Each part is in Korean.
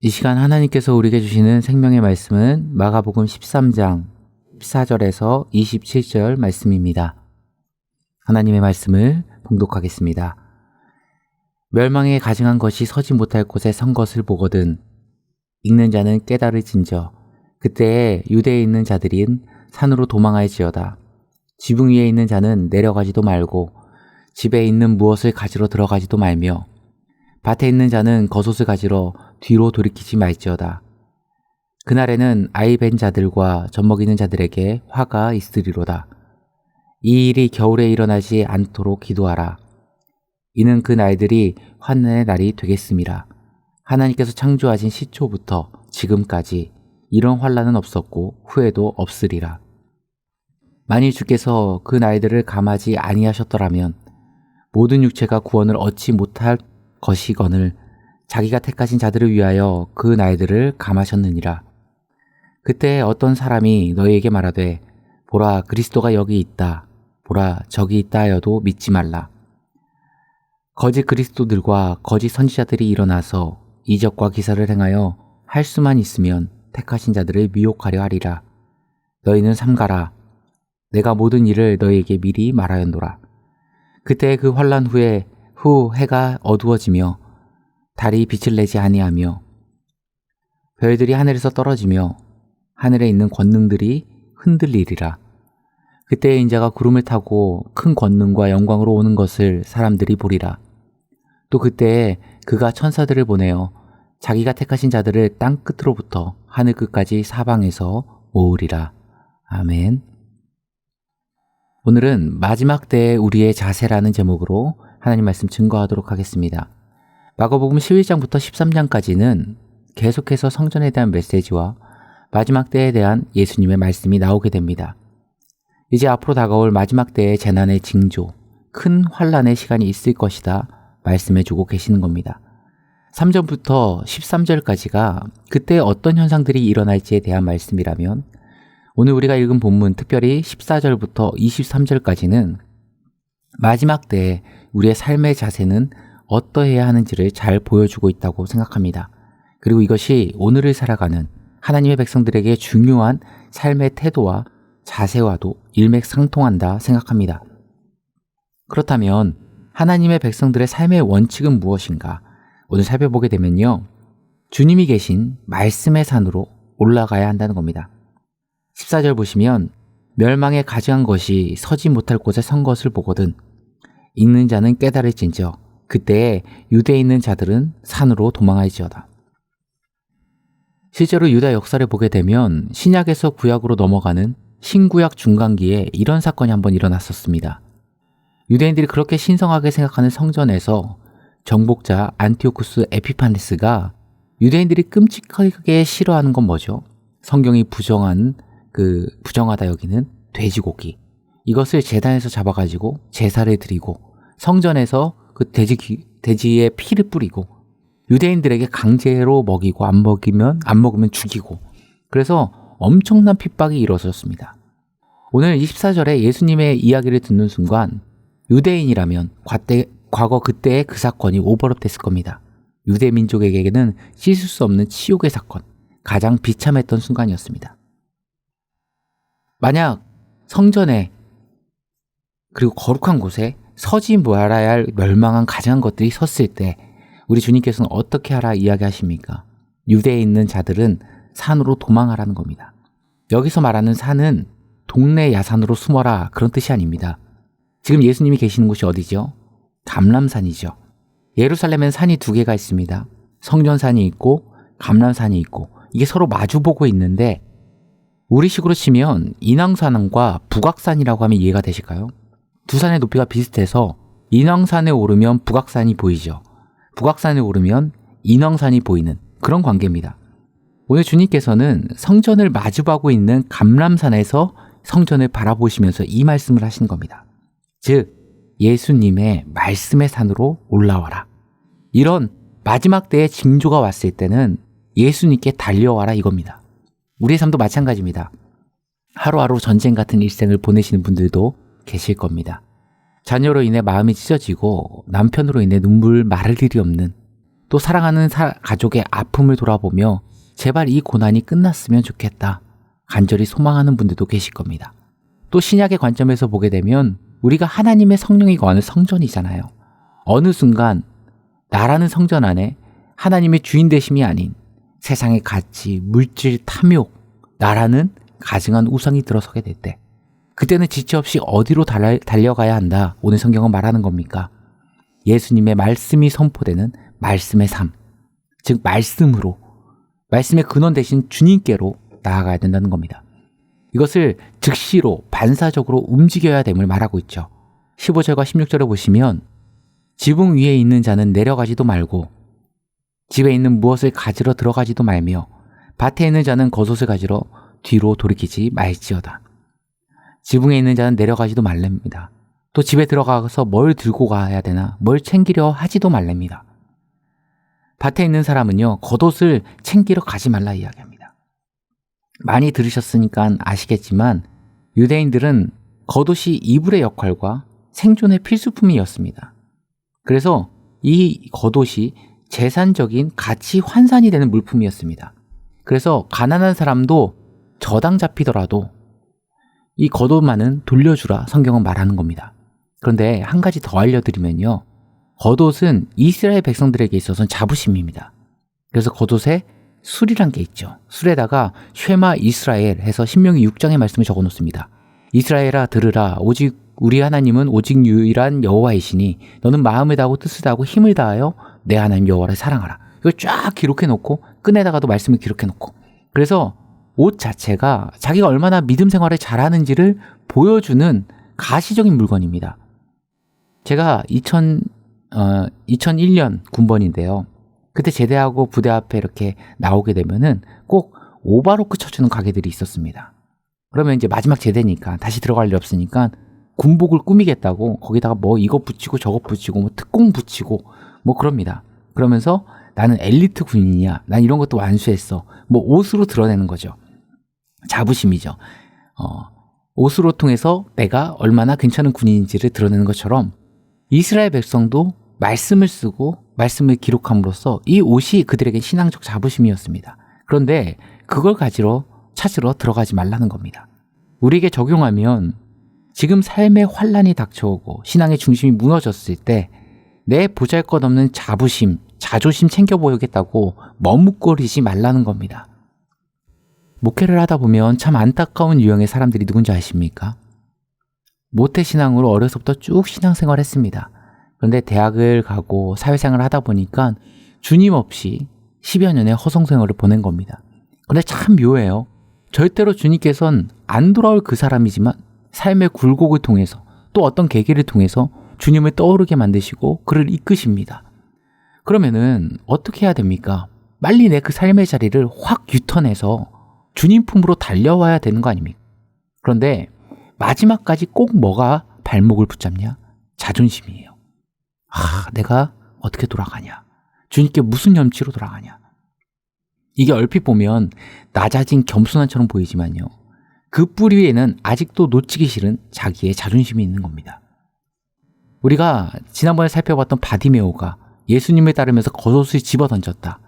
이 시간 하나님께서 우리에게 주시는 생명의 말씀은 마가복음 13장 14절에서 27절 말씀입니다. 하나님의 말씀을 봉독하겠습니다. 멸망에 가증한 것이 서지 못할 곳에 선 것을 보거든 읽는 자는 깨달을진저 그때에 유대에 있는 자들인 산으로 도망할지어다. 지붕 위에 있는 자는 내려가지도 말고 집에 있는 무엇을 가지러 들어가지도 말며 밭에 있는 자는 겉옷을 가지러 뒤로 돌이키지 말지어다. 그날에는 아이 벤 자들과 젖먹이는 자들에게 화가 있으리로다. 이 일이 겨울에 일어나지 않도록 기도하라. 이는 그 날들이 환난의 날이 되겠음이라. 하나님께서 창조하신 시초부터 지금까지 이런 환난은 없었고 후에도 없으리라. 만일 주께서 그 날들을 감하지 아니하셨더라면 모든 육체가 구원을 얻지 못할 것이거늘 자기가 택하신 자들을 위하여 그 날들을 감하셨느니라. 그때 어떤 사람이 너희에게 말하되 보라 그리스도가 여기 있다. 보라 저기 있다 하여도 믿지 말라. 거짓 그리스도들과 거짓 선지자들이 일어나서 이적과 기사를 행하여 할 수만 있으면 택하신 자들을 미혹하려 하리라. 너희는 삼가라. 내가 모든 일을 너희에게 미리 말하였노라. 그때 그 환난 후에 해가 어두워지며 달이 빛을 내지 아니하며 별들이 하늘에서 떨어지며 하늘에 있는 권능들이 흔들리리라. 그때 인자가 구름을 타고 큰 권능과 영광으로 오는 것을 사람들이 보리라. 또 그때에 그가 천사들을 보내어 자기가 택하신 자들을 땅 끝으로부터 하늘 끝까지 사방에서 모으리라. 아멘. 오늘은 마지막 때의 우리의 자세라는 제목으로 하나님 말씀 증거하도록 하겠습니다. 마가복음 11장부터 13장까지는 계속해서 성전에 대한 메시지와 마지막 때에 대한 예수님의 말씀이 나오게 됩니다. 이제 앞으로 다가올 마지막 때의 재난의 징조, 큰 환난의 시간이 있을 것이다 말씀해주고 계시는 겁니다. 3절부터 13절까지가 그때 어떤 현상들이 일어날지에 대한 말씀이라면 오늘 우리가 읽은 본문 특별히 14절부터 23절까지는 마지막 때에 우리의 삶의 자세는 어떠해야 하는지를 잘 보여주고 있다고 생각합니다. 그리고 이것이 오늘을 살아가는 하나님의 백성들에게 중요한 삶의 태도와 자세와도 일맥상통한다 생각합니다. 그렇다면 하나님의 백성들의 삶의 원칙은 무엇인가? 오늘 살펴보게 되면요. 주님이 계신 말씀의 산으로 올라가야 한다는 겁니다. 14절 보시면 멸망에 가증한 것이 서지 못할 곳에 선 것을 보거든 읽는 자는 깨달을진저 그때에 유대에 있는 자들은 산으로 도망할지어다. 실제로 유다 역사를 보게 되면 신약에서 구약으로 넘어가는 신구약 중간기에 이런 사건이 한번 일어났었습니다. 유대인들이 그렇게 신성하게 생각하는 성전에서 정복자 안티오쿠스 에피파네스가 유대인들이 끔찍하게 싫어하는 건 뭐죠? 성경이 부정하다 여기는 돼지고기. 이것을 제단에서 잡아가지고 제사를 드리고 성전에서 그 돼지의 피를 뿌리고 유대인들에게 강제로 먹이고 안 먹으면 죽이고 그래서 엄청난 핍박이 이루어졌습니다. 오늘 24절에 예수님의 이야기를 듣는 순간 유대인이라면 과거 그때의 그 사건이 오버랩 됐을 겁니다. 유대 민족에게는 씻을 수 없는 치욕의 사건, 가장 비참했던 순간이었습니다. 만약 성전에 그리고 거룩한 곳에 서지 말아야 할 멸망한 가증한 것들이 섰을 때 우리 주님께서는 어떻게 하라 이야기하십니까? 유대에 있는 자들은 산으로 도망하라는 겁니다. 여기서 말하는 산은 동네 야산으로 숨어라 그런 뜻이 아닙니다. 지금 예수님이 계시는 곳이 어디죠? 감람산이죠. 예루살렘엔 산이 두 개가 있습니다. 성전산이 있고 감람산이 있고 이게 서로 마주보고 있는데 우리식으로 치면 인왕산과 북악산이라고 하면 이해가 되실까요? 두 산의 높이가 비슷해서 인왕산에 오르면 북악산이 보이죠. 북악산에 오르면 인왕산이 보이는 그런 관계입니다. 오늘 주님께서는 성전을 마주보고 있는 감람산에서 성전을 바라보시면서 이 말씀을 하신 겁니다. 즉 예수님의 말씀의 산으로 올라와라. 이런 마지막 때의 징조가 왔을 때는 예수님께 달려와라 이겁니다. 우리의 삶도 마찬가지입니다. 하루하루 전쟁 같은 일생을 보내시는 분들도 계실 겁니다. 자녀로 인해 마음이 찢어지고 남편으로 인해 눈물 마를 일이 없는 또 사랑하는 가족의 아픔을 돌아보며 제발 이 고난이 끝났으면 좋겠다. 간절히 소망하는 분들도 계실 겁니다. 또 신약의 관점에서 보게 되면 우리가 하나님의 성령이 거하는 성전이잖아요. 어느 순간 나라는 성전 안에 하나님의 주인 되심이 아닌 세상의 가치, 물질, 탐욕, 나라는 가증한 우상이 들어서게 될 때 그때는 지체 없이 어디로 달려가야 한다. 오늘 성경은 말하는 겁니까? 예수님의 말씀이 선포되는 말씀의 삶, 즉 말씀으로, 말씀의 근원 대신 주님께로 나아가야 된다는 겁니다. 이것을 즉시로 반사적으로 움직여야 됨을 말하고 있죠. 15절과 16절을 보시면 지붕 위에 있는 자는 내려가지도 말고 집에 있는 무엇을 가지러 들어가지도 말며 밭에 있는 자는 겉옷을 가지러 뒤로 돌이키지 말지어다. 지붕에 있는 자는 내려가지도 말랍니다. 또 집에 들어가서 뭘 들고 가야 되나 뭘 챙기려 하지도 말랍니다. 밭에 있는 사람은요, 겉옷을 챙기러 가지 말라 이야기합니다. 많이 들으셨으니까 아시겠지만 유대인들은 겉옷이 이불의 역할과 생존의 필수품이었습니다. 그래서 이 겉옷이 재산적인 가치 환산이 되는 물품이었습니다. 그래서 가난한 사람도 저당 잡히더라도 이 겉옷만은 돌려주라 성경은 말하는 겁니다. 그런데 한 가지 더 알려드리면요. 겉옷은 이스라엘 백성들에게 있어서는 자부심입니다. 그래서 겉옷에 술이란 게 있죠. 술에다가 쉐마 이스라엘 해서 신명기 6장의 말씀을 적어 놓습니다. 이스라엘아 들으라. 오직 우리 하나님은 오직 유일한 여호와이시니 너는 마음을 다하고 뜻을 다하고 힘을 다하여 내 하나님 여호와를 사랑하라. 이걸 쫙 기록해 놓고 끈에다가도 말씀을 기록해 놓고 그래서 옷 자체가 자기가 얼마나 믿음 생활을 잘하는지를 보여주는 가시적인 물건입니다. 제가 2001년 군번인데요. 그때 제대하고 부대 앞에 이렇게 나오게 되면은 꼭 오바로크 쳐주는 가게들이 있었습니다. 그러면 이제 마지막 제대니까 다시 들어갈 일 없으니까 군복을 꾸미겠다고 거기다가 뭐 이거 붙이고 저거 붙이고 뭐 특공 붙이고 뭐 그럽니다. 그러면서 나는 엘리트 군인이야. 난 이런 것도 완수했어. 뭐 옷으로 드러내는 거죠. 자부심이죠. 옷으로 통해서 내가 얼마나 괜찮은 군인인지를 드러내는 것처럼 이스라엘 백성도 말씀을 쓰고 말씀을 기록함으로써 이 옷이 그들에게 신앙적 자부심이었습니다. 그런데 그걸 찾으러 들어가지 말라는 겁니다. 우리에게 적용하면 지금 삶의 환란이 닥쳐오고 신앙의 중심이 무너졌을 때 내 보잘것없는 자부심, 자존심 챙겨 보이겠다고 머뭇거리지 말라는 겁니다. 목회를 하다 보면 참 안타까운 유형의 사람들이 누군지 아십니까? 모태신앙으로 어려서부터 쭉 신앙생활을 했습니다. 그런데 대학을 가고 사회생활을 하다 보니까 주님 없이 10여 년의 허송생활을 보낸 겁니다. 그런데 참 묘해요. 절대로 주님께서는 안 돌아올 그 사람이지만 삶의 굴곡을 통해서 또 어떤 계기를 통해서 주님을 떠오르게 만드시고 그를 이끄십니다. 그러면은 어떻게 해야 됩니까? 빨리 내 그 삶의 자리를 확 유턴해서 주님 품으로 달려와야 되는 거 아닙니까? 그런데 마지막까지 꼭 뭐가 발목을 붙잡냐? 자존심이에요. 내가 어떻게 돌아가냐? 주님께 무슨 염치로 돌아가냐? 이게 얼핏 보면 낮아진 겸손한처럼 보이지만요. 그 뿌리 위에는 아직도 놓치기 싫은 자기의 자존심이 있는 겁니다. 우리가 지난번에 살펴봤던 바디메오가 예수님을 따르면서 겉옷을 집어던졌다.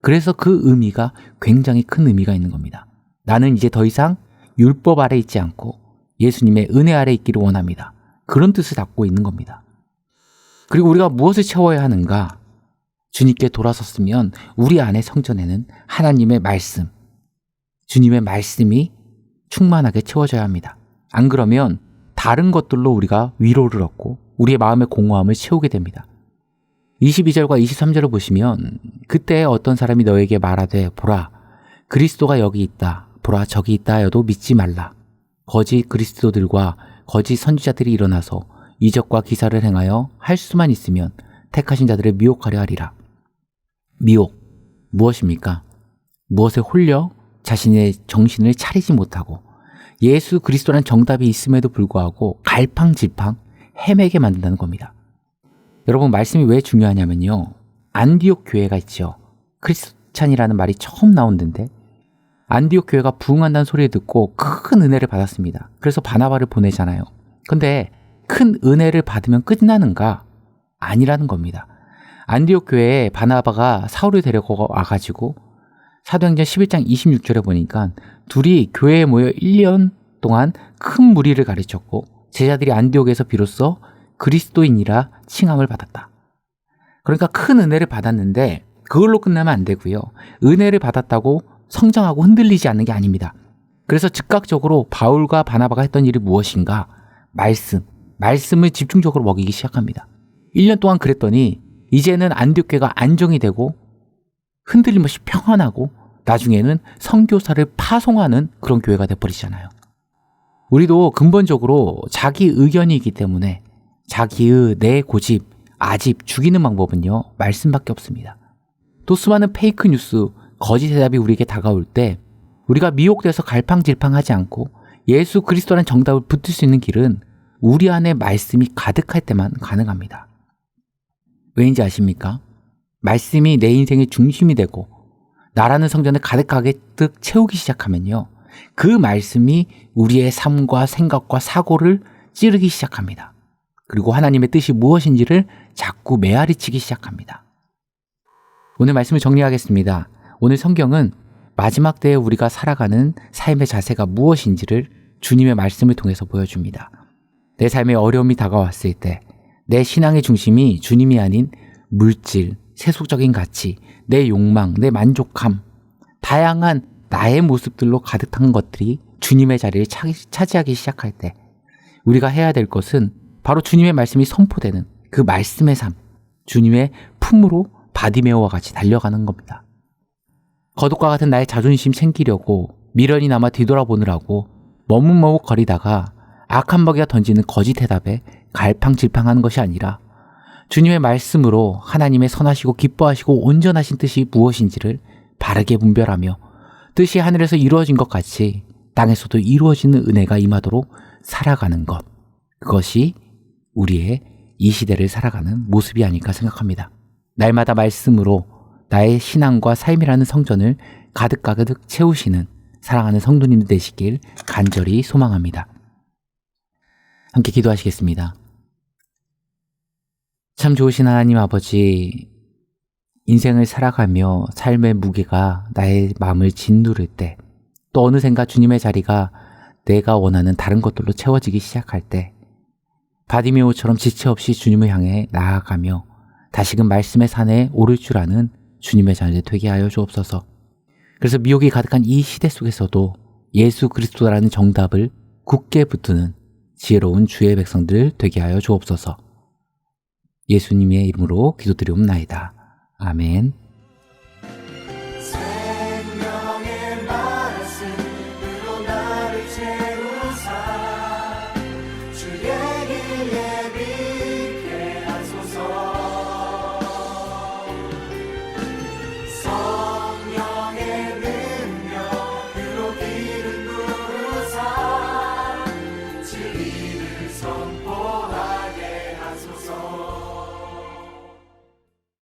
그래서 그 의미가 굉장히 큰 의미가 있는 겁니다. 나는 이제 더 이상 율법 아래 있지 않고 예수님의 은혜 아래 있기를 원합니다. 그런 뜻을 담고 있는 겁니다. 그리고 우리가 무엇을 채워야 하는가? 주님께 돌아섰으면 우리 안의 성전에는 하나님의 말씀, 주님의 말씀이 충만하게 채워져야 합니다. 안 그러면 다른 것들로 우리가 위로를 얻고 우리의 마음의 공허함을 채우게 됩니다. 22절과 23절을 보시면 그때 어떤 사람이 너에게 말하되 보라 그리스도가 여기 있다 보라 저기 있다 하여도 믿지 말라. 거짓 그리스도들과 거짓 선지자들이 일어나서 이적과 기사를 행하여 할 수만 있으면 택하신 자들을 미혹하려 하리라. 미혹 무엇입니까? 무엇에 홀려 자신의 정신을 차리지 못하고 예수 그리스도라는 정답이 있음에도 불구하고 갈팡질팡 헤매게 만든다는 겁니다. 여러분 말씀이 왜 중요하냐면요. 안디옥 교회가 있죠. 크리스찬이라는 말이 처음 나온던데 안디옥 교회가 부흥한다는 소리를 듣고 큰 은혜를 받았습니다. 그래서 바나바를 보내잖아요. 근데 큰 은혜를 받으면 끝나는가? 아니라는 겁니다. 안디옥 교회에 바나바가 사울을 데리고 와가지고 사도행전 11장 26절에 보니까 둘이 교회에 모여 1년 동안 큰 무리를 가르쳤고 제자들이 안디옥에서 비로소 그리스도인이라 칭함을 받았다. 그러니까 큰 은혜를 받았는데 그걸로 끝나면 안 되고요. 은혜를 받았다고 성장하고 흔들리지 않는 게 아닙니다. 그래서 즉각적으로 바울과 바나바가 했던 일이 무엇인가? 말씀을 집중적으로 먹이기 시작합니다. 1년 동안 그랬더니 이제는 안디옥 교회가 안정이 되고 흔들림 없이 평안하고 나중에는 선교사를 파송하는 그런 교회가 돼버리잖아요. 우리도 근본적으로 자기 의견이기 때문에 자기의 내 고집, 아집 죽이는 방법은요, 말씀밖에 없습니다. 또 수많은 페이크 뉴스, 거짓 대답이 우리에게 다가올 때 우리가 미혹돼서 갈팡질팡하지 않고 예수 그리스도라는 정답을 붙들 수 있는 길은 우리 안에 말씀이 가득할 때만 가능합니다. 왜인지 아십니까? 말씀이 내 인생의 중심이 되고 나라는 성전을 가득 채우기 시작하면요, 그 말씀이 우리의 삶과 생각과 사고를 찌르기 시작합니다. 그리고 하나님의 뜻이 무엇인지를 자꾸 메아리치기 시작합니다. 오늘 말씀을 정리하겠습니다. 오늘 성경은 마지막 때에 우리가 살아가는 삶의 자세가 무엇인지를 주님의 말씀을 통해서 보여줍니다. 내 삶에 어려움이 다가왔을 때 내 신앙의 중심이 주님이 아닌 물질, 세속적인 가치, 내 욕망, 내 만족함, 다양한 나의 모습들로 가득한 것들이 주님의 자리를 차지하기 시작할 때 우리가 해야 될 것은 바로 주님의 말씀이 선포되는 그 말씀의 삶, 주님의 품으로 바디메오와 같이 달려가는 겁니다. 거독과 같은 나의 자존심 챙기려고 미련이 남아 뒤돌아보느라고 머뭇머뭇거리다가 악한 먹이가 던지는 거짓 대답에 갈팡질팡하는 것이 아니라 주님의 말씀으로 하나님의 선하시고 기뻐하시고 온전하신 뜻이 무엇인지를 바르게 분별하며 뜻이 하늘에서 이루어진 것 같이 땅에서도 이루어지는 은혜가 임하도록 살아가는 것, 그것이 우리의 이 시대를 살아가는 모습이 아닐까 생각합니다. 날마다 말씀으로 나의 신앙과 삶이라는 성전을 가득 채우시는 사랑하는 성도님들 되시길 간절히 소망합니다. 함께 기도하시겠습니다. 참 좋으신 하나님 아버지, 인생을 살아가며 삶의 무게가 나의 마음을 짓누를 때, 또 어느샌가 주님의 자리가 내가 원하는 다른 것들로 채워지기 시작할 때 바디메오처럼 지체 없이 주님을 향해 나아가며 다시금 말씀의 산에 오를 줄 아는 주님의 자녀 되게 하여 주옵소서. 그래서 미혹이 가득한 이 시대 속에서도 예수 그리스도라는 정답을 굳게 붙드는 지혜로운 주의 백성들 되게 하여 주옵소서. 예수님의 이름으로 기도드리옵나이다. 아멘.